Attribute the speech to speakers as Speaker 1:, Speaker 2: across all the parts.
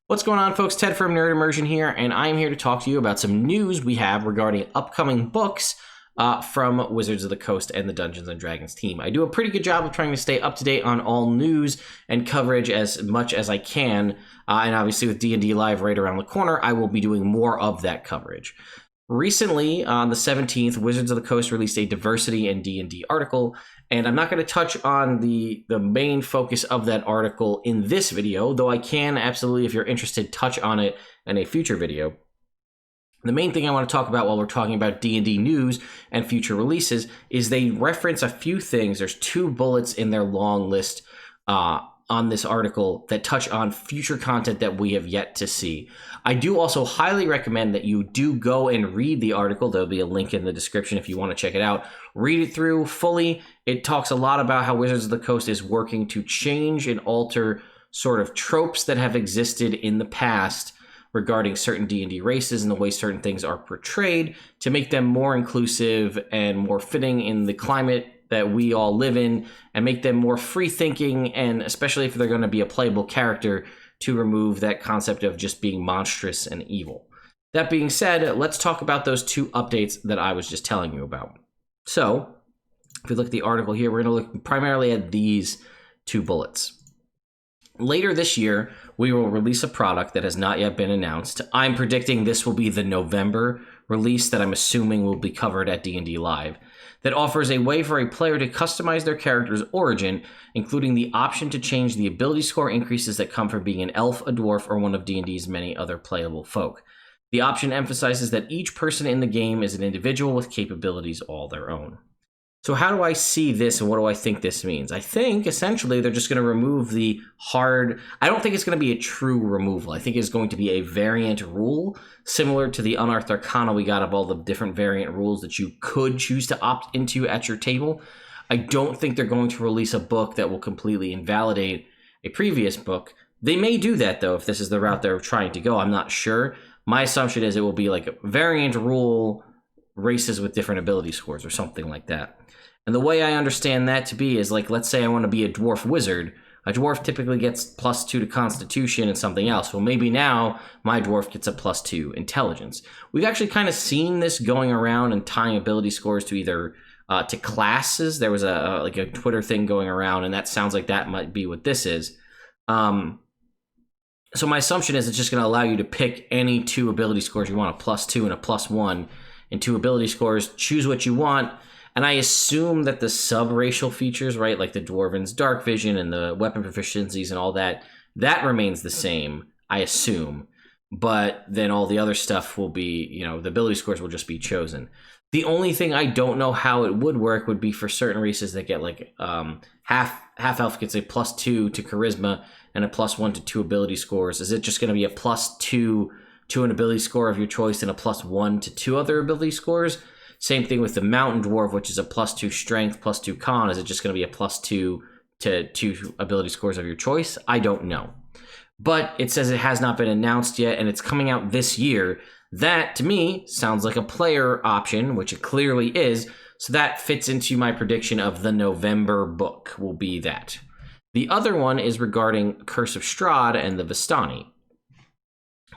Speaker 1: What's going on, folks? Ted from Nerd Immersion here, and I'm here to talk to you about some news we have regarding upcoming books from Wizards of the Coast and the Dungeons & Dragons team. I do a pretty good job of trying to stay up to date on all news and coverage as much as I can, and obviously with D&D Live right around the corner, I will be doing more of that coverage. Recently, on the 17th, Wizards of the Coast released a diversity in D&D article, and I'm not going to touch on the main focus of that article in this video, though I can absolutely, if you're interested, touch on it in a future video. The main thing I want to talk about while we're talking about D&D news and future releases is they reference a few things. There's 2 bullets in their long list on this article that touch on future content that we have yet to see. I do also highly recommend that you do go and read the article. There'll be a link in the description if you want to check it out. Read it through fully. It talks a lot about how Wizards of the Coast is working to change and alter sort of tropes that have existed in the past regarding certain D&D races and the way certain things are portrayed to make them more inclusive and more fitting in the climate that we all live in, and make them more free thinking, and especially if they're going to be a playable character, to remove that concept of just being monstrous and evil. That being said, let's talk about those 2 updates that I was just telling you about. So, if we look at the article here, we're going to look primarily at these 2 bullets. Later this year, we will release a product that has not yet been announced. I'm predicting this will be the November release that I'm assuming will be covered at D&D Live, that offers a way for a player to customize their character's origin, including the option to change the ability score increases that come from being an elf, a dwarf, or one of D&D's many other playable folk. The option emphasizes that each person in the game is an individual with capabilities all their own. So how do I see this, and what do I think this means? I think, essentially, they're just going to remove the hard... I don't think it's going to be a true removal. I think it's going to be a variant rule, similar to the Unearthed Arcana we got of all the different variant rules that you could choose to opt into at your table. I don't think they're going to release a book that will completely invalidate a previous book. They may do that, though, if this is the route they're trying to go. I'm not sure. My assumption is it will be like a variant rule, races with different ability scores, or something like that. And the way I understand that to be is, like, let's say I want to be a dwarf wizard. A dwarf typically gets +2 to Constitution and something else. Well, maybe now my dwarf gets a +2 Intelligence. We've actually kind of seen this going around and tying ability scores to either to classes. There was a Twitter thing going around, and that sounds like that might be what this is. So my assumption is it's just going to allow you to pick any 2 ability scores you want, a +2 and a +1, and 2 ability scores. Choose what you want. And I assume that the sub-racial features, right, like the Dwarven's dark vision and the weapon proficiencies and all that, that remains the same, I assume. But then all the other stuff will be, the ability scores will just be chosen. The only thing I don't know how it would work would be for certain races that get like half-elf gets a +2 to charisma and a +1 to 2 ability scores. Is it just going to be a +2 to an ability score of your choice and a +1 to 2 other ability scores? Same thing with the Mountain Dwarf, which is a +2 strength, +2 con. Is it just going to be a +2 to 2 ability scores of your choice? I don't know. But it says it has not been announced yet, and it's coming out this year. That, to me, sounds like a player option, which it clearly is. So that fits into my prediction of the November book will be that. The other one is regarding Curse of Strahd and the Vistani.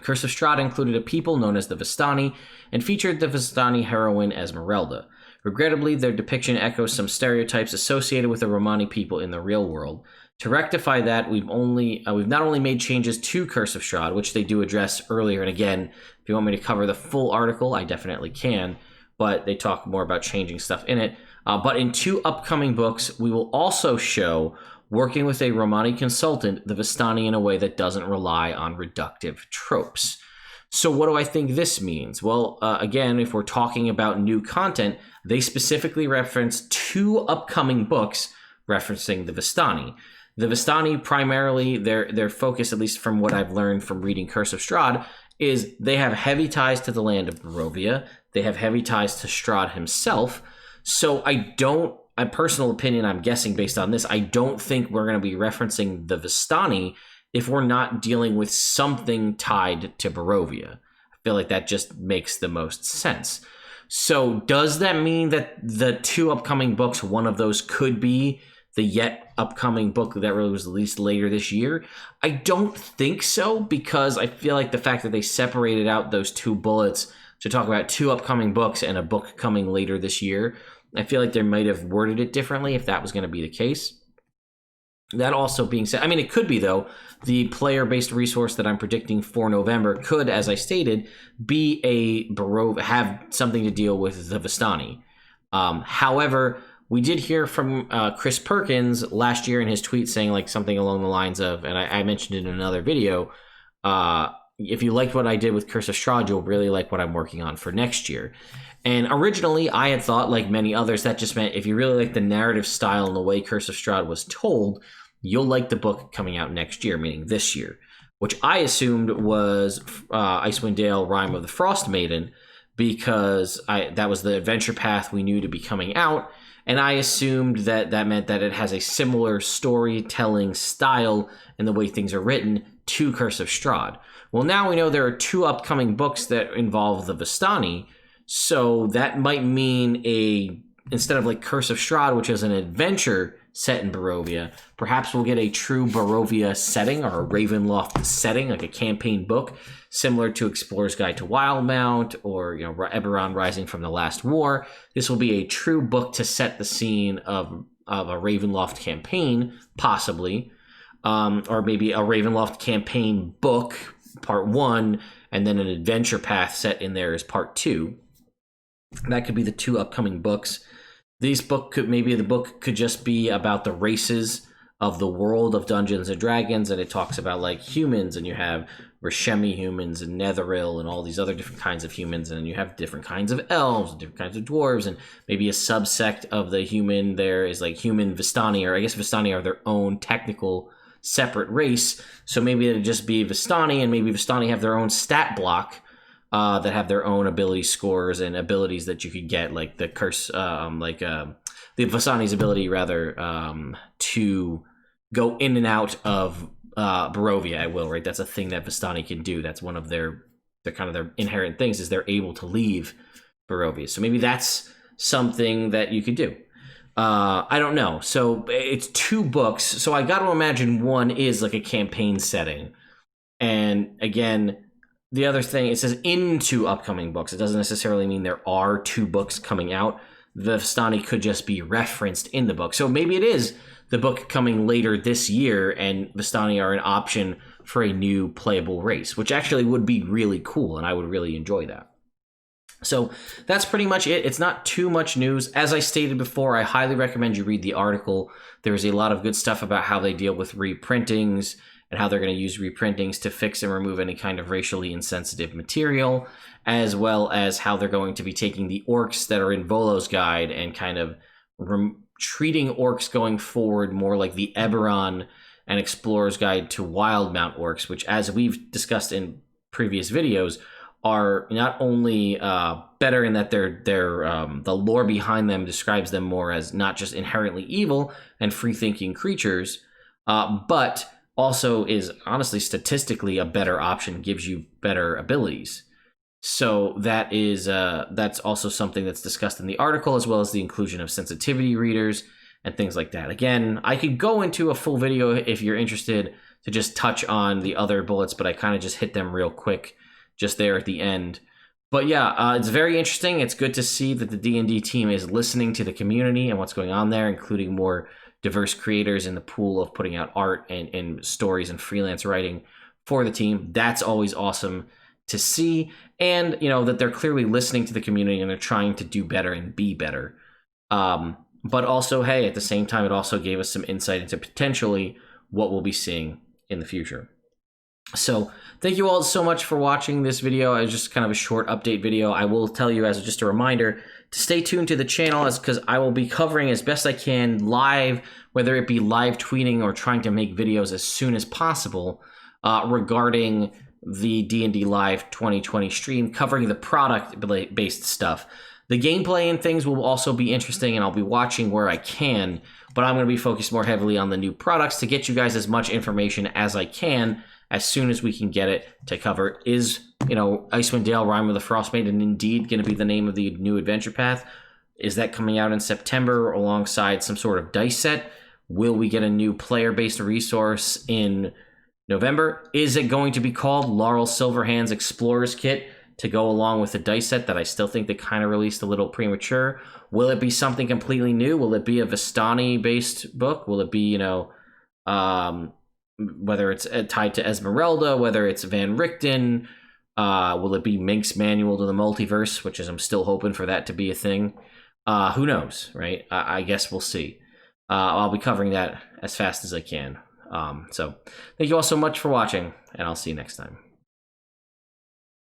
Speaker 1: Curse of Strahd included a people known as the Vistani and featured the Vistani heroine Esmeralda. Regrettably, their depiction echoes some stereotypes associated with the Romani people in the real world. To rectify that, we've not only made changes to Curse of Strahd, which they do address earlier, and again, if you want me to cover the full article, I definitely can, but they talk more about changing stuff in it. But in 2 upcoming books, we will also show working with a Romani consultant, the Vistani, in a way that doesn't rely on reductive tropes. So what do I think this means? Well, again, if we're talking about new content, they specifically reference 2 upcoming books referencing the Vistani. The Vistani, primarily, their focus, at least from what I've learned from reading Curse of Strahd, is they have heavy ties to the land of Barovia. They have heavy ties to Strahd himself. So a personal opinion, I'm guessing based on this, I don't think we're going to be referencing the Vistani if we're not dealing with something tied to Barovia. I feel like that just makes the most sense. So does that mean that the 2 upcoming books, one of those could be the yet upcoming book that really was released later this year? I don't think so, because I feel like the fact that they separated out those two bullets to talk about two upcoming books and a book coming later this year, I feel like they might have worded it differently if that was going to be the case. That also being said, I mean, it could be, though, the player-based resource that I'm predicting for November could, as I stated, be a Barovia, have something to deal with the Vistani. However, we did hear from Chris Perkins last year in his tweet saying like something along the lines of, and I mentioned it in another video, if you liked what I did with Curse of Strahd, you'll really like what I'm working on for next year. And originally, I had thought, like many others, that just meant if you really like the narrative style and the way Curse of Strahd was told, you'll like the book coming out next year, meaning this year, which I assumed was Icewind Dale, Rime of the Frost Maiden, because that was the adventure path we knew to be coming out, and I assumed that meant that it has a similar storytelling style and the way things are written to Curse of Strahd. Well, now we know there are two upcoming books that involve the Vistani, so that might mean instead of like Curse of Strahd, which is an adventure set in Barovia, perhaps we'll get a true Barovia setting or a Ravenloft setting, like a campaign book, similar to Explorer's Guide to Wildmount or Eberron Rising from the Last War. This will be a true book to set the scene of a Ravenloft campaign, possibly, or maybe a Ravenloft campaign book, part 1, and then an adventure path set in there as part 2. That could be the two upcoming books. The book could just be about the races of the world of Dungeons and Dragons, and it talks about like humans, and you have Rishemi humans and Netheril and all these other different kinds of humans, and you have different kinds of elves, different kinds of dwarves, and maybe a subsect of the human there is like human Vistani, or I guess Vistani are their own technical separate race, so maybe it'd just be Vistani, and maybe Vistani have their own stat block that have their own ability scores and abilities that you could get, like the curse, the Vistani's ability rather to go in and out of Barovia at will, right? That's a thing that Vistani can do. That's one of their kind of their inherent things, is they're able to leave Barovia. So maybe that's something that you could do. I don't know. So it's two books. So I got to imagine one is like a campaign setting. And again, the other thing, it says into upcoming books. It doesn't necessarily mean there are two books coming out. The Vistani could just be referenced in the book. So maybe it is the book coming later this year, and Vistani are an option for a new playable race, which actually would be really cool, and I would really enjoy that. So that's pretty much it. It's not too much news. As I stated before, I highly recommend you read the article. There's a lot of good stuff about how they deal with reprintings and how they're going to use reprintings to fix and remove any kind of racially insensitive material, as well as how they're going to be taking the orcs that are in Volo's guide and kind of treating orcs going forward more like the Eberron and Explorer's Guide to Wildmount orcs, which, as we've discussed in previous videos, are not only better in that they're the lore behind them describes them more as not just inherently evil and free-thinking creatures, but also is honestly statistically a better option, gives you better abilities. So that is that's also something that's discussed in the article, as well as the inclusion of sensitivity readers and things like that. Again, I could go into a full video if you're interested to just touch on the other bullets, but I kind of just hit them real quick just there at the end. But yeah, it's very interesting. It's good to see that the D&D team is listening to the community and what's going on there, including more diverse creators in the pool of putting out art and stories and freelance writing for the team. That's always awesome to see. And, that they're clearly listening to the community and they're trying to do better and be better. But also, hey, at the same time, it also gave us some insight into potentially what we'll be seeing in the future. So thank you all so much for watching this video. It was just kind of a short update video. I will tell you, as just a reminder, to stay tuned to the channel, because I will be covering as best I can live, whether it be live tweeting or trying to make videos as soon as possible regarding the D&D Live 2020 stream, covering the product-based stuff. The gameplay and things will also be interesting, and I'll be watching where I can, but I'm going to be focused more heavily on the new products to get you guys as much information as I can as soon as we can get it to cover. Is, Icewind Dale, Rime of the Frost Maiden indeed going to be the name of the new adventure path? Is that coming out in September alongside some sort of dice set? Will we get a new player-based resource in November? Is it going to be called Laurel Silverhand's Explorer's Kit to go along with the dice set that I still think they kind of released a little premature? Will it be something completely new? Will it be a Vistani-based book? Will it be, whether it's tied to Esmeralda, whether it's Van Richten? Will it be Mink's Manual to the Multiverse, which is I'm still hoping for that to be a thing. Who knows, right? I guess we'll see. I'll be covering that as fast as I can. So thank you all so much for watching, and I'll see you next time.